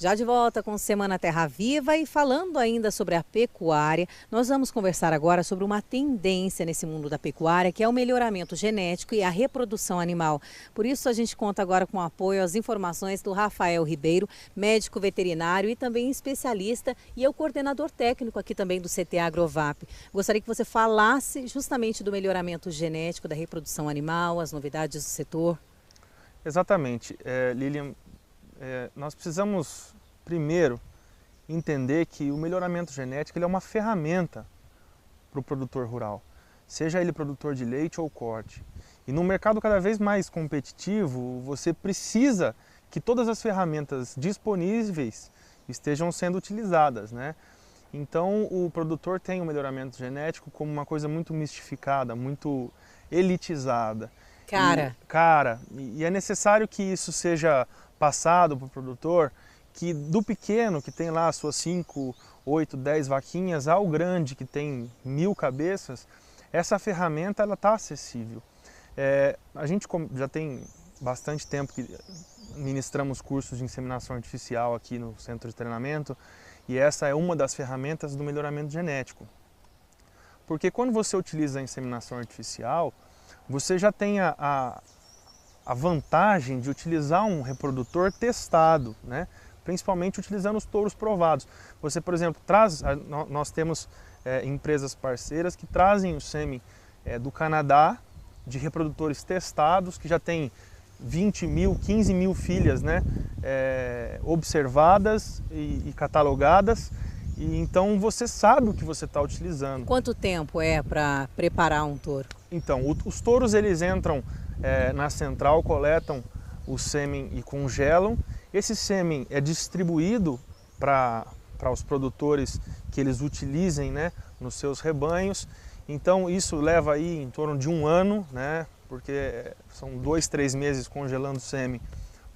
Já de volta com Semana Terra Viva e falando ainda sobre a pecuária, nós vamos conversar agora sobre uma tendência nesse mundo da pecuária, que é o melhoramento genético e a reprodução animal. Por isso a gente conta agora com o apoio às informações do Rafael Ribeiro, médico veterinário e também especialista e é o coordenador técnico aqui também do CT Agrovap. Gostaria que você falasse justamente do melhoramento genético, da reprodução animal, as novidades do setor. Exatamente, Lilian. Nós precisamos primeiro entender que o melhoramento genético ele é uma ferramenta para o produtor rural, seja ele produtor de leite ou corte. E no mercado cada vez mais competitivo, você precisa que todas as ferramentas disponíveis estejam sendo utilizadas, né? Então o produtor tem o melhoramento genético como uma coisa muito mistificada, muito elitizada. E é necessário que isso seja passado para o produtor, que do pequeno, que tem lá as suas 5, 8, 10 vaquinhas, ao grande, que tem 1000 cabeças, essa ferramenta está acessível. A gente já tem bastante tempo que ministramos cursos de inseminação artificial aqui no centro de treinamento, e essa é uma das ferramentas do melhoramento genético. Porque quando você utiliza a inseminação artificial, você já tem a vantagem de utilizar um reprodutor testado, né? Principalmente utilizando os touros provados. Você, por exemplo, nós temos empresas parceiras que trazem o sêmen do Canadá, de reprodutores testados, que já tem 20 mil, 15 mil filhas, né? Observadas e catalogadas. E então você sabe o que você está utilizando. Quanto tempo é para preparar um touro? Então, os touros eles entram na central, coletam o sêmen e congelam. Esse sêmen é distribuído para os produtores que eles utilizem, né, nos seus rebanhos. Então isso leva aí em torno de 1 ano, né, porque são 2, 3 meses congelando o sêmen,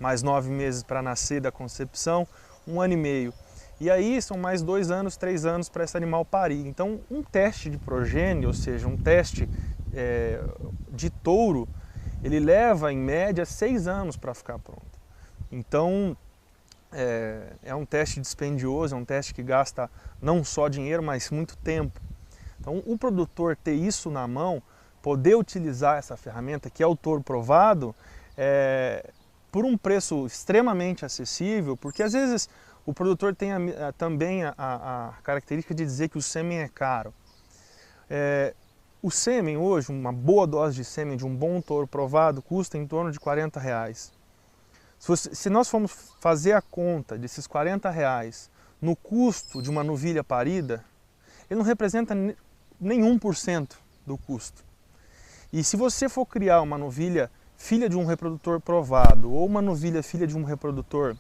mais 9 meses para nascer da concepção, 1 ano e meio. E aí são mais 2 anos, 3 anos para esse animal parir. Então um teste de progênie, ou seja, um teste de touro, ele leva em média 6 anos para ficar pronto. Então é um teste dispendioso, é um teste que gasta não só dinheiro, mas muito tempo. Então o produtor ter isso na mão, poder utilizar essa ferramenta, que é o touro provado, por um preço extremamente acessível, porque às vezes o produtor tem também a característica de dizer que o sêmen é caro. O sêmen hoje, uma boa dose de sêmen de um bom touro provado, custa em torno de R$40. Se nós formos fazer a conta desses R$40 no custo de uma novilha parida, ele não representa nem 1% do custo. E se você for criar uma novilha filha de um reprodutor provado, ou uma novilha filha de um reprodutor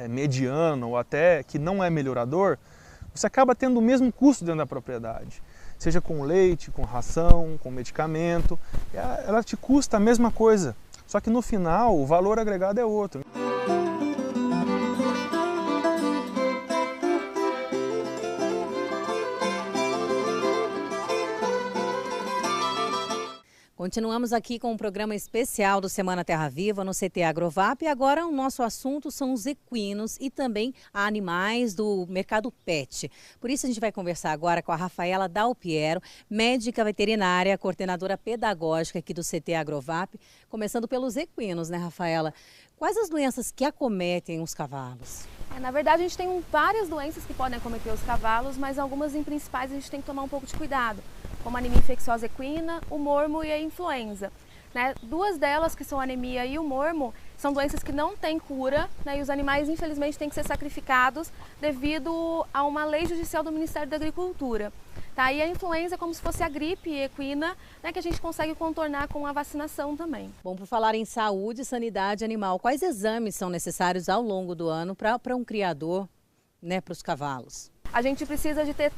mediano, ou até que não é melhorador, você acaba tendo o mesmo custo dentro da propriedade. Seja com leite, com ração, com medicamento, ela te custa a mesma coisa, só que no final o valor agregado é outro. Continuamos aqui com um programa especial do Semana Terra Viva no CT Agrovap e agora o nosso assunto são os equinos e também animais do mercado pet. Por isso a gente vai conversar agora com a Rafaela Dalpiero, médica veterinária, coordenadora pedagógica aqui do CT Agrovap, começando pelos equinos, né, Rafaela? Quais as doenças que acometem os cavalos? Na verdade, a gente tem várias doenças que podem acometer os cavalos, mas algumas em principais a gente tem que tomar um pouco de cuidado, como a anemia infecciosa equina, o mormo e a influenza. Né? 2 delas, que são a anemia e o mormo, são doenças que não têm cura, né? E os animais, infelizmente, têm que ser sacrificados devido a uma lei judicial do Ministério da Agricultura. Tá? E a influenza é como se fosse a gripe equina, né, que a gente consegue contornar com a vacinação também. Bom, por falar em saúde e sanidade animal, quais exames são necessários ao longo do ano para um criador, né, para os cavalos? A gente precisa de ter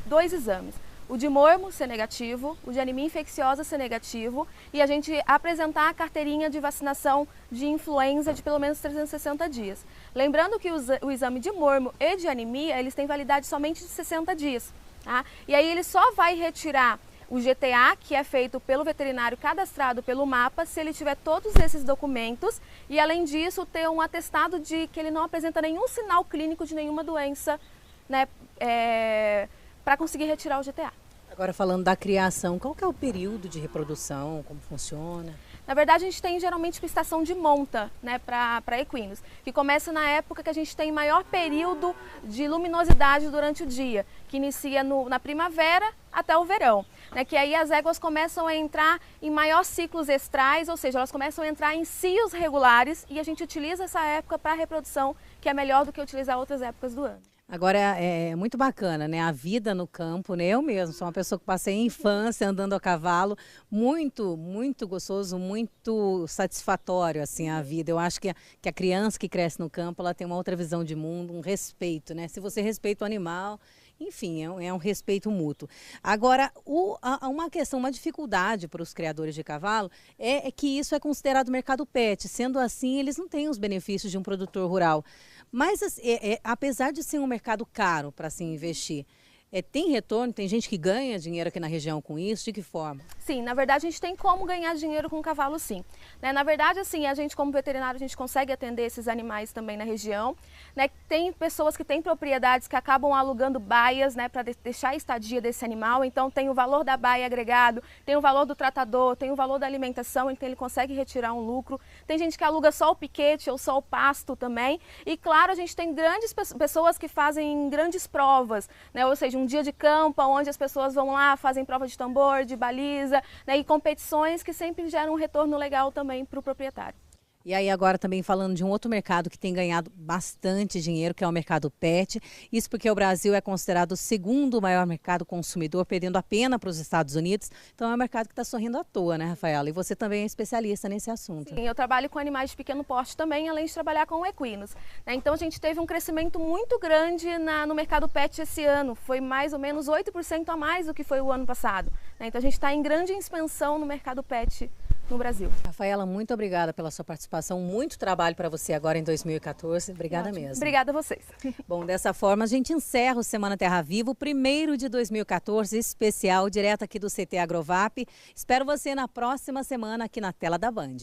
2 exames. O de mormo ser negativo, o de anemia infecciosa ser negativo e a gente apresentar a carteirinha de vacinação de influenza de pelo menos 360 dias. Lembrando que o exame de mormo e de anemia, eles têm validade somente de 60 dias. Tá? E aí ele só vai retirar o GTA, que é feito pelo veterinário cadastrado pelo MAPA, se ele tiver todos esses documentos e, além disso, ter um atestado de que ele não apresenta nenhum sinal clínico de nenhuma doença, né, para conseguir retirar o GTA. Agora, falando da criação, qual que é o período de reprodução, como funciona? Na verdade, a gente tem geralmente uma estação de monta, né, para equinos, que começa na época que a gente tem maior período de luminosidade durante o dia, que inicia na primavera até o verão, né, que aí as éguas começam a entrar em maior ciclos estrais, ou seja, elas começam a entrar em cios regulares e a gente utiliza essa época para a reprodução, que é melhor do que utilizar outras épocas do ano. Agora, é muito bacana, né? A vida no campo, né? Eu mesmo sou uma pessoa que passei a infância andando a cavalo, muito, muito gostoso, muito satisfatório, assim, a vida. Eu acho que a criança que cresce no campo, ela tem uma outra visão de mundo, um respeito, né? Se você respeita o animal, enfim, é um respeito mútuo. Agora, uma questão, uma dificuldade para os criadores de cavalo é que isso é considerado mercado pet. Sendo assim, eles não têm os benefícios de um produtor rural. Mas, apesar de ser um mercado caro para se investir, tem retorno? Tem gente que ganha dinheiro aqui na região com isso? De que forma? Sim, na verdade a gente tem como ganhar dinheiro com o cavalo, sim. Né? Na verdade, assim, a gente como veterinário, a gente consegue atender esses animais também na região. Né? Tem pessoas que têm propriedades que acabam alugando baias, né, para deixar a estadia desse animal. Então tem o valor da baia agregado, tem o valor do tratador, tem o valor da alimentação, então ele consegue retirar um lucro. Tem gente que aluga só o piquete ou só o pasto também. E claro, a gente tem grandes pessoas que fazem grandes provas, né? Ou seja, um dia de campo, onde as pessoas vão lá, fazem prova de tambor, de baliza, né, e competições que sempre geram um retorno legal também para o proprietário. E aí agora também falando de um outro mercado que tem ganhado bastante dinheiro, que é o mercado pet. Isso porque o Brasil é considerado o segundo maior mercado consumidor, perdendo apenas para os Estados Unidos. Então é um mercado que está sorrindo à toa, né, Rafaela? E você também é especialista nesse assunto. Sim, eu trabalho com animais de pequeno porte também, além de trabalhar com equinos. Né? Então a gente teve um crescimento muito grande no mercado pet esse ano. Foi mais ou menos 8% a mais do que foi o ano passado. Né? Então a gente está em grande expansão no mercado pet no Brasil. Rafaela, muito obrigada pela sua participação, muito trabalho para você agora em 2014, obrigada Ótimo. mesmo. Obrigada a vocês. Bom, dessa forma a gente encerra o Semana Terra Viva, o primeiro de 2014, especial, direto aqui do CT Agrovap. Espero você na próxima semana aqui na tela da Band.